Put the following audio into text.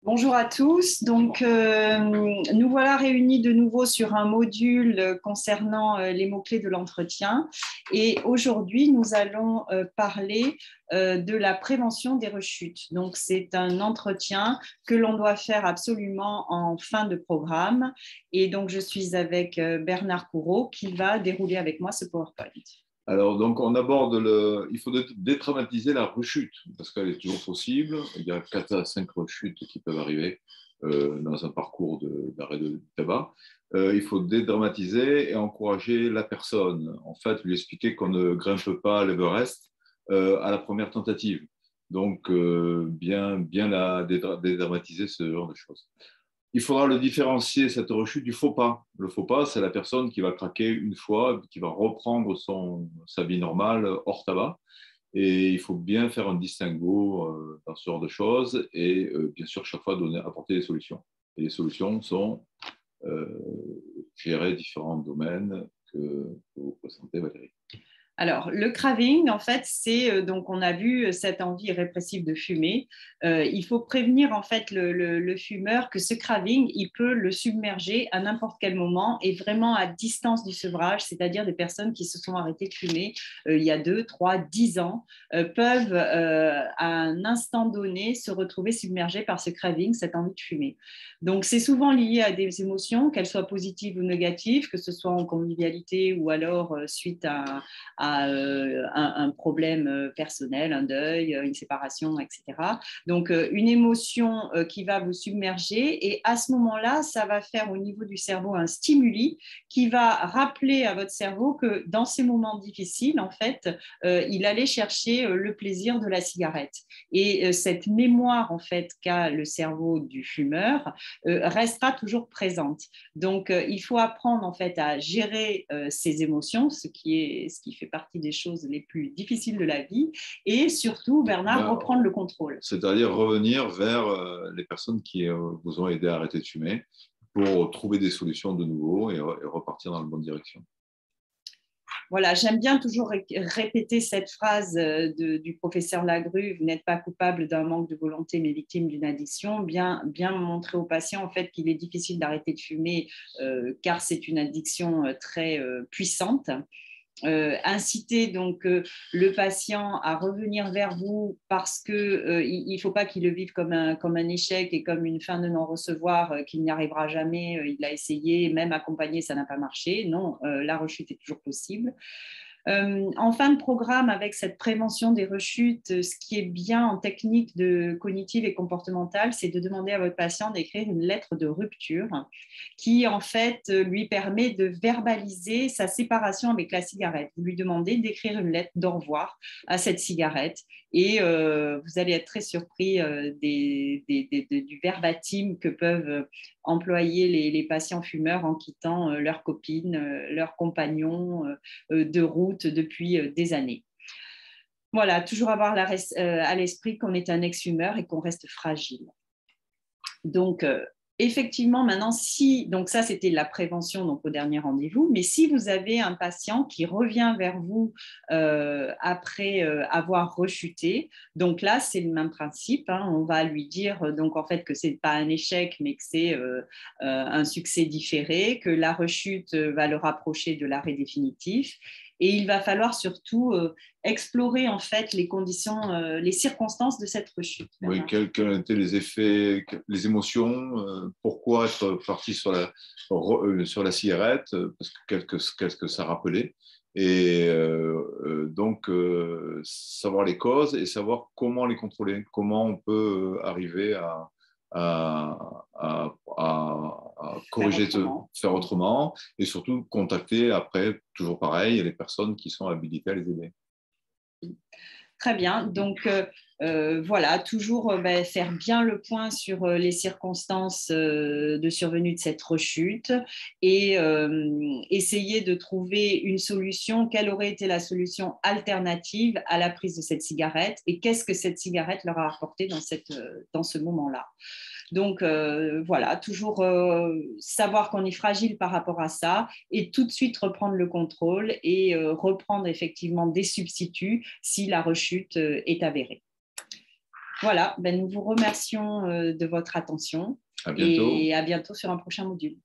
Bonjour à tous. Donc, nous voilà réunis de nouveau sur un module concernant les mots-clés de l'entretien. Et aujourd'hui, nous allons parler de la prévention des rechutes. Donc, c'est un entretien que l'on doit faire absolument en fin de programme. Et donc, je suis avec Bernard Couraud qui va dérouler avec moi ce PowerPoint. Alors, donc, il faut détraumatiser la rechute, parce qu'elle est toujours possible. Il y a 4 à 5 rechutes qui peuvent arriver dans un parcours d'arrêt de tabac. Il faut dédramatiser et encourager la personne. En fait, lui expliquer qu'on ne grimpe pas à l'Everest à la première tentative. Donc, bien dédramatiser ce genre de choses. Il faudra le différencier, cette rechute, du faux pas. Le faux pas, c'est la personne qui va craquer une fois, qui va reprendre sa vie normale hors tabac. Et il faut bien faire un distinguo dans ce genre de choses et bien sûr, chaque fois, apporter des solutions. Et les solutions sont gérer différents domaines que vous présentez, Valérie. Alors, le craving, en fait, c'est donc on a vu cette envie répressive de fumer. Il faut prévenir en fait le fumeur que ce craving, il peut le submerger à n'importe quel moment et vraiment à distance du sevrage, c'est-à-dire des personnes qui se sont arrêtées de fumer il y a 2, 3, 10 ans peuvent à un instant donné se retrouver submergées par ce craving, cette envie de fumer. Donc, c'est souvent lié à des émotions, qu'elles soient positives ou négatives, que ce soit en convivialité ou alors suite à un problème personnel, un deuil, une séparation, etc. Donc, une émotion qui va vous submerger et à ce moment-là, ça va faire au niveau du cerveau un stimuli qui va rappeler à votre cerveau que dans ces moments difficiles, en fait, il allait chercher le plaisir de la cigarette. Et cette mémoire, en fait, qu'a le cerveau du fumeur restera toujours présente. Donc, il faut apprendre, en fait, à gérer ses émotions, ce qui fait partie des choses les plus difficiles de la vie, et surtout, Bernard, reprendre le contrôle. C'est-à-dire revenir vers les personnes qui vous ont aidé à arrêter de fumer pour trouver des solutions de nouveau et repartir dans la bonne direction. Voilà, j'aime bien toujours répéter cette phrase du professeur Lagrue, vous n'êtes pas coupable d'un manque de volonté, mais victime d'une addiction. Bien montrer aux patients en fait qu'il est difficile d'arrêter de fumer car c'est une addiction très puissante. Inciter donc le patient à revenir vers vous parce qu'il ne faut pas qu'il le vive comme un échec et comme une fin de non-recevoir, qu'il n'y arrivera jamais, il a essayé, même accompagné, ça n'a pas marché. Non, la rechute est toujours possible. En fin de programme, avec cette prévention des rechutes, ce qui est bien en technique cognitive et comportementale, c'est de demander à votre patient d'écrire une lettre de rupture qui, en fait, lui permet de verbaliser sa séparation avec la cigarette. Vous lui demandez d'écrire une lettre d'au revoir à cette cigarette et vous allez être très surpris du verbatim que peuvent employer les patients fumeurs en quittant leurs copines, leurs compagnons de route depuis des années. Voilà, toujours avoir à l'esprit qu'on est un ex-fumeur et qu'on reste fragile. Donc, effectivement, maintenant, donc ça, c'était la prévention donc, au dernier rendez-vous, mais si vous avez un patient qui revient vers vous après avoir rechuté, donc là, c'est le même principe, hein, on va lui dire donc, en fait que ce n'est pas un échec, mais que c'est un succès différé, que la rechute va le rapprocher de l'arrêt définitif. Et il va falloir surtout explorer en fait les conditions, les circonstances de cette rechute. Oui, quels étaient les effets, les émotions, pourquoi être parti sur la cigarette, parce que qu'est-ce que ça rappelait, et donc savoir les causes et savoir comment les contrôler, comment on peut arriver à corriger, faire autrement, et surtout contacter après, toujours pareil, les personnes qui sont habilitées à les aider. Très bien. Donc, voilà, toujours faire bien le point sur les circonstances de survenue de cette rechute et essayer de trouver une solution. Quelle aurait été la solution alternative à la prise de cette cigarette et qu'est-ce que cette cigarette leur a apporté dans ce moment-là. Donc, voilà, toujours savoir qu'on est fragile par rapport à ça et tout de suite reprendre le contrôle et reprendre effectivement des substituts si la rechute est avérée. Voilà, ben, nous vous remercions de votre attention À bientôt. et à bientôt sur un prochain module.